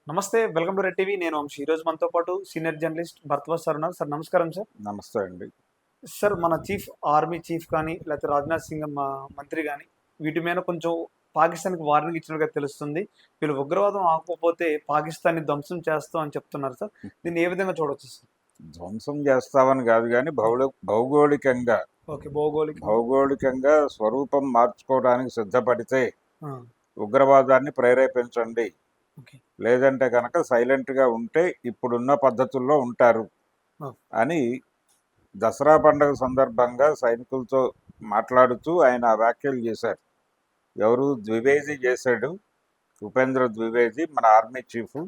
నమస్తే. Welcome to red TV. నేను వంశీ. ఈరోజు మనతో పాటు సీనియర్ జర్నలిస్ట్ భరద్వాజ్ సార్ ఉన్నారు. సార్ నమస్కారం సార్. నమస్తే అండి. సార్ మన ఆర్మీ చీఫ్ కానీ, లేకపోతే రాజ్‌నాథ్ సింగ్ మంత్రి గాని, వీటి మీద కొంచెం పాకిస్తాన్‌కి వార్నింగ్ ఇచ్చినట్టుగా తెలుస్తుంది. వీళ్ళు ఉగ్రవాదం ఆపకపోతే పాకిస్తాన్‌ని ధ్వంసం చేస్తాం అని చెప్తున్నారు సార్. దీన్ని ఏ విధంగా చూడొచ్చు సార్? ధ్వంసం చేస్తామని కాదు గానీ భౌగోళికంగా ఓకే. భౌగోళికంగా స్వరూపం మార్చుకోవడానికి సిద్ధపడితే ఆ! ఉగ్రవాదాన్ని ప్రేరేపించండి. ఓకే. లేదంటే కనుక సైలెంట్‌గా ఉంటే ఇప్పుడున్న పద్ధతుల్లో ఉంటారు ఆ! అని దసరా పండుగ సందర్భంగా సైనికులతో మాట్లాడుతూ ఆయన ఆ వ్యాఖ్యలు చేశారు. ఎవరు? ద్వివేది చేశాడు. ఉపేంద్ర ద్వివేది మన ఆర్మీ చీఫ్.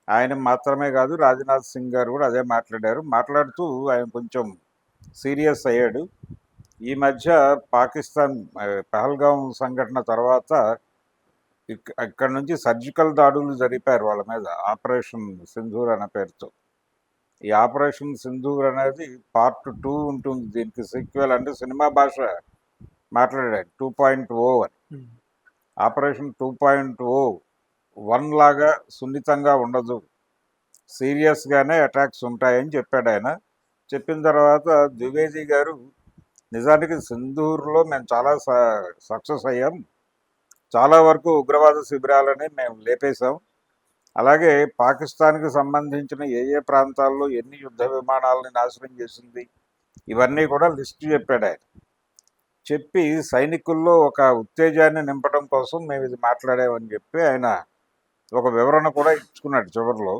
ఆయన మాత్రమే కాదు, రాజ్‌నాథ్ సింగ్ గారు కూడా అదే మాట్లాడారు. మాట్లాడుతూ ఆయన కొంచెం సీరియస్ అయ్యాడు. ఈ మధ్య పాకిస్తాన్ పహల్గాం సంఘటన తర్వాత అక్కడ నుంచి సర్జికల్ దాడులు జరిపారు వాళ్ళ మీద, ఆపరేషన్ సింధూర్ అనే పేరుతో. ఈ ఆపరేషన్ సింధూర్ అనేది పార్ట్ 2 ఉంటుంది. దీనికి సీక్వెల్ అంటే సినిమా భాష మాట్లాడాడు 2.0 అని. హ్మ్. ఆపరేషన్ 2.0 1 లాగా సున్నితంగా ఉండదు, సీరియస్గానే అటాక్స్ ఉంటాయని చెప్పాడు ఆయన. చెప్పిన తర్వాత ద్వివేది గారు, నిజానికి సింధూర్లో మేము చాలా సక్సెస్ అయ్యాం, చాలా వరకు ఉగ్రవాద శిబిరాలని మేము లేపేశాం, అలాగే పాకిస్తాన్కి సంబంధించిన ఏ ఏ ప్రాంతాల్లో ఎన్ని యుద్ధ విమానాలని నాశనం చేసింది, ఇవన్నీ కూడా లిస్ట్ చెప్పాడు ఆయన. చెప్పి సైనికుల్లో ఒక ఉత్తేజాన్ని నింపడం కోసం మేము ఇది మాట్లాడామని చెప్పి ఆయన ఒక వివరణ కూడా ఇచ్చుకున్నాడు చివరిలో.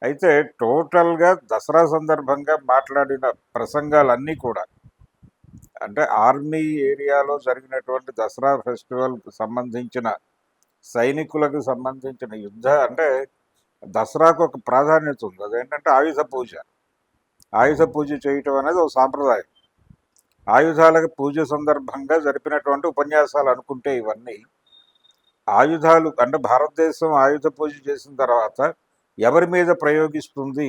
అయితే టోటల్గా దసరా సందర్భంగా మాట్లాడిన ప్రసంగాలన్నీ కూడా, అంటే ఆర్మీ ఏరియాలో జరిగినటువంటి దసరా ఫెస్టివల్కి సంబంధించిన, సైనికులకు సంబంధించిన అంటే దసరాకు ఒక ప్రాధాన్యత ఉంది. అదేంటంటే ఆయుధ పూజ. ఆయుధ పూజ చేయటం అనేది ఒక సాంప్రదాయం. ఆయుధాలకు పూజ సందర్భంగా జరిపినటువంటి ఉపన్యాసాలు అనుకుంటే ఇవన్నీ ఆయుధాలు అంటే భారతదేశం ఆయుధ పూజ చేసిన తర్వాత ఎవరి మీద ప్రయోగిస్తుంది,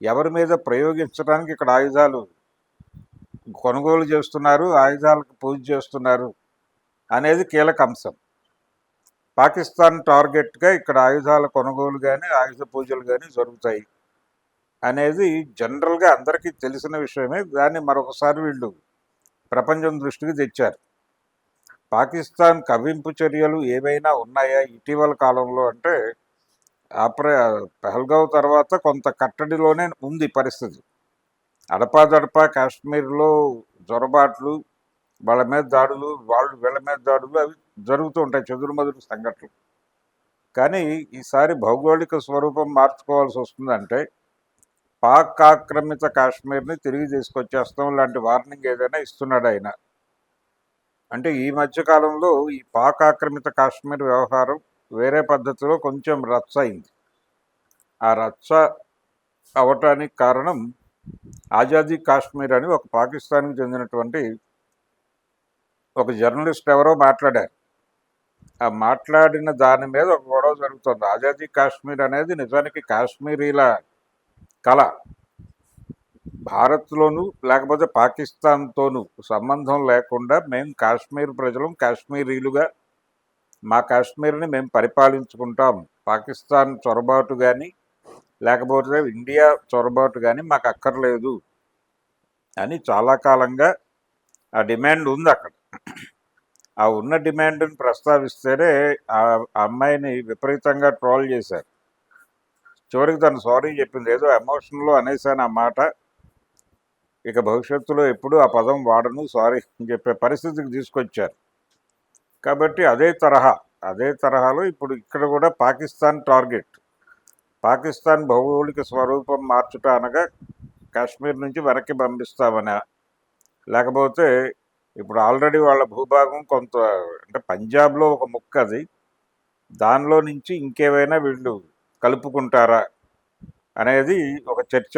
ఎవరి మీద ప్రయోగించడానికి ఇక్కడ ఆయుధాలు కొనుగోలు చేస్తున్నారు, ఆయుధాలకు పూజ చేస్తున్నారు అనేది కీలక అంశం. పాకిస్తాన్ టార్గెట్గా ఇక్కడ ఆయుధాల కొనుగోలు కానీ ఆయుధ పూజలు కానీ జరుగుతాయి అనేది జనరల్గా అందరికీ తెలిసిన విషయమే. దాన్ని మరొకసారి వీళ్ళు ప్రపంచం దృష్టికి తెచ్చారు. పాకిస్తాన్ కవ్వింపు చర్యలు ఏవైనా ఉన్నాయా ఇటీవల కాలంలో అంటే, పహల్గావ్ తర్వాత కొంత కట్టడిలోనే ఉంది పరిస్థితి. అడపాదడపా కాశ్మీర్లో జొరబాట్లు, వాళ్ళ మీద దాడులు, వాళ్ళు వీళ్ళ మీద దాడులు అవి జరుగుతూ ఉంటాయి, చెదురుమదురు సంఘటనలు. కానీ ఈసారి భౌగోళిక స్వరూపం మార్చుకోవాల్సి వస్తుందంటే పాక్ ఆక్రమిత కాశ్మీర్ని తిరిగి తీసుకొచ్చేస్తాం లాంటి వార్నింగ్ ఏదైనా ఇస్తున్నాడు ఆయన. అంటే ఈ మధ్యకాలంలో ఈ పాక్ ఆక్రమిత కాశ్మీర్ వ్యవహారం వేరే పద్ధతిలో కొంచెం రచ్చ అయింది. ఆ రచ్చ అవటానికి కారణం ఆజాదీ కాశ్మీర్ అని ఒక పాకిస్తాన్కి చెందినటువంటి ఒక జర్నలిస్ట్ ఎవరో మాట్లాడారు. ఆ మాట్లాడిన దాని మీద ఒక గొడవ జరుగుతుంది. ఆజాదీ కాశ్మీర్ అనేది నిజానికి కాశ్మీరీల కళ. భారత్లోనూ లేకపోతే పాకిస్తాన్తోనూ సంబంధం లేకుండా మేము కాశ్మీర్ ప్రజలం, కాశ్మీరీలుగా మా కాశ్మీర్ని మేము పరిపాలించుకుంటాం, పాకిస్తాన్ చొరబాటు కానీ లేకపోతే ఇండియా చొరబాటు కానీ మాకు అక్కర్లేదు అని చాలా కాలంగా ఆ డిమాండ్ ఉంది అక్కడ. ఆ ఉన్న డిమాండ్ని ప్రస్తావిస్తేనే ఆ అమ్మాయిని విపరీతంగా ట్రోల్ చేశారు. చివరికి తను సారీ చెప్పింది. ఏదో ఎమోషన్లో అనేసాను ఆ మాట, ఇక భవిష్యత్తులో ఎప్పుడు ఆ పదం వాడను, సారీ అని చెప్పే పరిస్థితికి తీసుకొచ్చారు. కాబట్టి అదే తరహాలో ఇప్పుడు ఇక్కడ కూడా పాకిస్తాన్ టార్గెట్. పాకిస్తాన్ భౌగోళిక స్వరూపం మార్చుట అనగా కాశ్మీర్ నుంచి వెనక్కి పంపిస్తామనా, లేకపోతే ఇప్పుడు ఆల్రెడీ వాళ్ళ భూభాగం కొంత, అంటే పంజాబ్లో ఒక ముక్క అది, దానిలో నుంచి ఇంకేమైనా వీళ్ళు కలుపుకుంటారా అనేది ఒక చర్చ.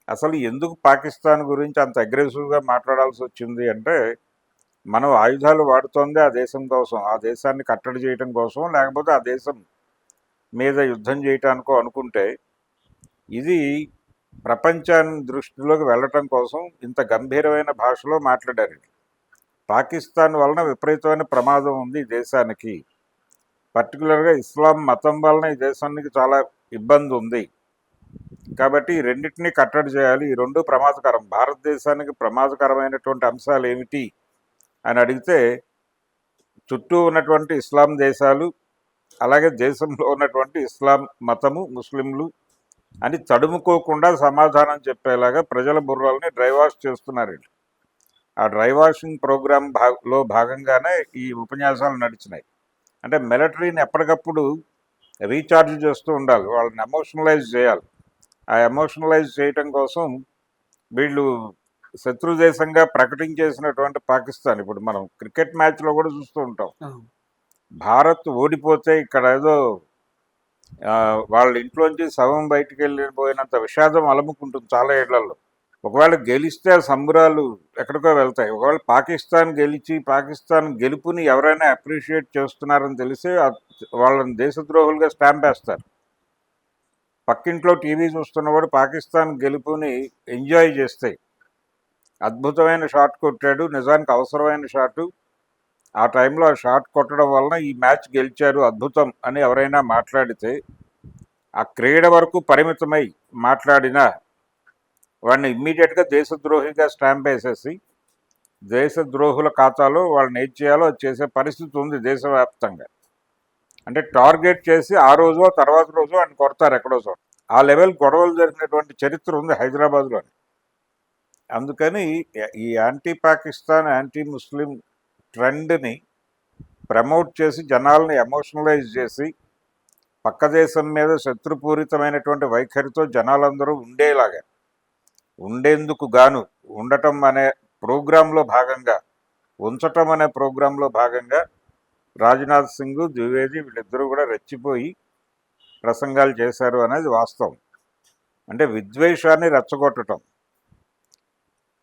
అసలు ఎందుకు పాకిస్తాన్ గురించి అంత అగ్రెసివ్గా మాట్లాడాల్సి వచ్చింది అంటే, మనం ఆయుధాలు వాడుతోంది ఆ దేశం కోసం, ఆ దేశాన్ని కట్టడి చేయడం కోసం, లేకపోతే ఆ దేశం మీద యుద్ధం చేయటానికో అనుకుంటే, ఇది ప్రపంచాన్ని దృష్టిలోకి వెళ్ళటం కోసం ఇంత గంభీరమైన భాషలో మాట్లాడారు. పాకిస్తాన్ వలన విపరీతమైన ప్రమాదం ఉంది ఈ దేశానికి, పర్టికులర్గా ఇస్లాం మతం వలన ఈ దేశానికి చాలా ఇబ్బంది ఉంది. కాబట్టి ఈ రెండింటినీ కట్టడి చేయాలి. ఈ రెండు ప్రమాదకరం. భారతదేశానికి ప్రమాదకరమైనటువంటి అంశాలు ఏమిటి అని అడిగితే చుట్టూ ఉన్నటువంటి ఇస్లాం దేశాలు, అలాగే దేశంలో ఉన్నటువంటి ఇస్లాం మతము, ముస్లింలు అని తడుముకోకుండా సమాధానం చెప్పేలాగా ప్రజల బుర్రల్ని డ్రై వాష్ చేస్తున్నారు వీళ్ళు. ఆ డ్రై వాషింగ్ ప్రోగ్రామ్ లో భాగంగానే ఈ ఉపన్యాసాలు నడిచినాయి. అంటే మిలిటరీని ఎప్పటికప్పుడు రీఛార్జ్ చేస్తూ ఉండాలి, వాళ్ళని ఎమోషనలైజ్ చేయాలి. ఆ ఎమోషనలైజ్ చేయటం కోసం వీళ్ళు శత్రు దేశంగా ప్రకటించేసినటువంటి పాకిస్తాన్, ఇప్పుడు మనం క్రికెట్ మ్యాచ్లో కూడా చూస్తూ ఉంటాం, భారత్ ఓడిపోతే ఇక్కడ ఏదో వాళ్ళ ఇంట్లోంచి శవం బయటికి వెళ్ళిపోయినంత విషాదం అలముకుంటుంది చాలా ఏళ్లలో. ఒకవేళ గెలిస్తే ఆ సంబరాలు ఎక్కడికో వెళ్తాయి. ఒకవేళ పాకిస్తాన్ గెలిచి పాకిస్తాన్ గెలుపుని ఎవరైనా అప్రిషియేట్ చేస్తున్నారని తెలిసి వాళ్ళని దేశద్రోహులుగా స్టాంప్ వేస్తారు. పక్కింట్లో టీవీ చూస్తున్నవాడు పాకిస్తాన్ గెలుపుని ఎంజాయ్ చేస్తాయి. అద్భుతమైన షాట్ కొట్టాడు, నిజానికి అవసరమైన షాటు, ఆ టైంలో ఆ షాట్ కొట్టడం వలన ఈ మ్యాచ్ గెలిచారు, అద్భుతం అని ఎవరైనా మాట్లాడితే ఆ క్రీడ వరకు పరిమితమై మాట్లాడినా వాడిని ఇమ్మీడియట్గా దేశద్రోహిగా స్టాంప్ వేసేసి దేశద్రోహుల ఖాతాలో వాళ్ళని ఏం చేయాలో అది చేసే పరిస్థితి ఉంది దేశవ్యాప్తంగా. అంటే టార్గెట్ చేసి ఆ రోజు తర్వాత రోజు ఆయన కొడతారు ఎక్కడో చోట. ఆ లెవెల్ గొడవలు జరిగినటువంటి చరిత్ర ఉంది హైదరాబాద్లోని. అందుకని ఈ యాంటీ పాకిస్తాన్, యాంటీ ముస్లిం ట్రెండ్ని ప్రమోట్ చేసి జనాల్ని ఎమోషనలైజ్ చేసి పక్క దేశం మీద శత్రుపూరితమైనటువంటి వైఖరితో జనాలందరూ ఉండేందుకు గాను ఉండటం అనే ప్రోగ్రాంలో భాగంగా, ఉంచటం అనే ప్రోగ్రాంలో భాగంగా రాజ్నాథ్ సింగ్, ద్వివేది వీళ్ళిద్దరూ కూడా రెచ్చిపోయి ప్రసంగాలు చేశారు అనేది వాస్తవం. అంటే విద్వేషాన్ని రెచ్చగొట్టడం,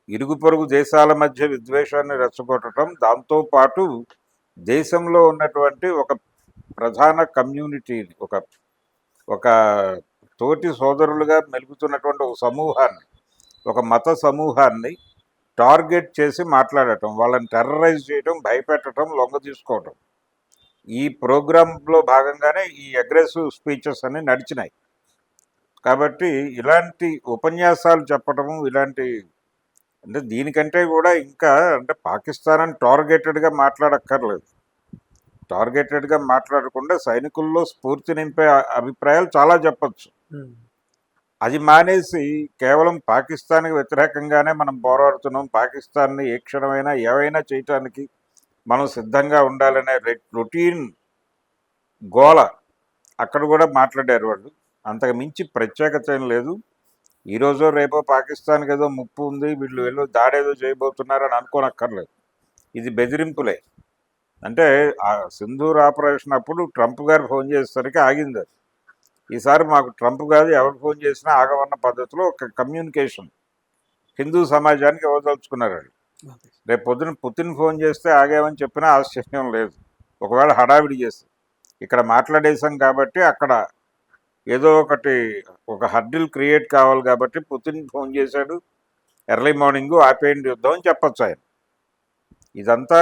ఇరుగు పొరుగు దేశాల మధ్య విద్వేషాన్ని రెచ్చగొట్టడం, దాంతోపాటు దేశంలో ఉన్నటువంటి ఒక ప్రధాన కమ్యూనిటీని, ఒక తోటి సోదరులుగా మెలుగుతున్నటువంటి ఒక సమూహాన్ని, ఒక మత సమూహాన్ని టార్గెట్ చేసి మాట్లాడటం, వాళ్ళని టెర్రరైజ్ చేయటం, భయపెట్టడం, లొంగ తీసుకోవటం, ఈ ప్రోగ్రాంలో భాగంగానే ఈ అగ్రెసివ్ స్పీచెస్ అన్ని నడిచినాయి. కాబట్టి ఇలాంటి ఉపన్యాసాలు చెప్పటము, ఇలాంటి అంటే దీనికంటే కూడా ఇంకా అంటే పాకిస్తాన్ అని టార్గెటెడ్గా మాట్లాడక్కర్లేదు. టార్గెటెడ్గా మాట్లాడకుండా సైనికుల్లో స్ఫూర్తి నింపే అభిప్రాయాలు చాలా చెప్పచ్చు. అది మానేసి కేవలం పాకిస్తాన్కి వ్యతిరేకంగానే మనం పోరాడుతున్నాం, పాకిస్తాన్ని ఏ క్షణమైనా ఏవైనా చేయటానికి మనం సిద్ధంగా ఉండాలనే రొటీన్ గోల అక్కడ కూడా మాట్లాడారు వాళ్ళు. అంతకు మించి ప్రత్యేకత ఏం లేదు. ఈరోజో రేపో పాకిస్తాన్కి ఏదో ముప్పు ఉంది, వీళ్ళు వెళ్ళి దాడేదో చేయబోతున్నారని అనుకోనక్కర్లేదు. ఇది బెదిరింపులే. అంటే ఆ సింధూర్ ఆపరేషన్ అప్పుడు ట్రంప్ గారు ఫోన్ చేసేసరికి ఆగింది అది. ఈసారి మాకు ట్రంప్ కాదు, ఎవరు ఫోన్ చేసినా ఆగమన్న పద్ధతిలో ఒక కమ్యూనికేషన్ హిందూ సమాజానికి ఇవ్వదలుచుకున్నారు వాళ్ళు. రేపు పొద్దున పుతిన్ ఫోన్ చేస్తే ఆగామని చెప్పినా ఆశ్చర్యం లేదు, ఒకవేళ హడావిడి చేస్తే. ఇక్కడ మాట్లాడేశాం కాబట్టి అక్కడ ఏదో ఒక హర్డిల్ క్రియేట్ కావాలి కాబట్టి పుతిన్ ఫోన్ చేశాడు, ఎర్లీ మార్నింగ్ ఆపేయండి యుద్ధం అని చెప్పచ్చు ఆయన. ఇదంతా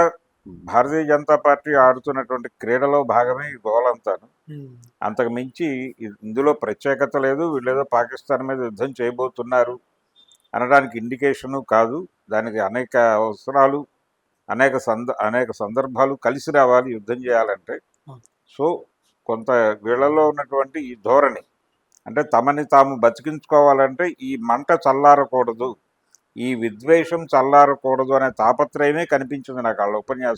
భారతీయ జనతా పార్టీ ఆడుతున్నటువంటి క్రీడలో భాగమే ఈ గోలంతాను. అంతకు మించి ఇందులో ప్రత్యేకత లేదు. వీళ్ళేదో పాకిస్తాన్ మీద యుద్ధం చేయబోతున్నారు అనడానికి ఇండికేషను కాదు. దానికి అనేక అవసరాలు, అనేక సందర్భాలు కలిసి రావాలి యుద్ధం చేయాలంటే. సో కొంత వీళ్ళలో ఉన్నటువంటి ఈ ధోరణి, అంటే తమని తాము బతికించుకోవాలంటే ఈ మంట చల్లారకూడదు, ఈ విద్వేషం చల్లారకూడదు అనే తాపత్రయమే కనిపించింది నాకు వాళ్ళ ఉపన్యాసం.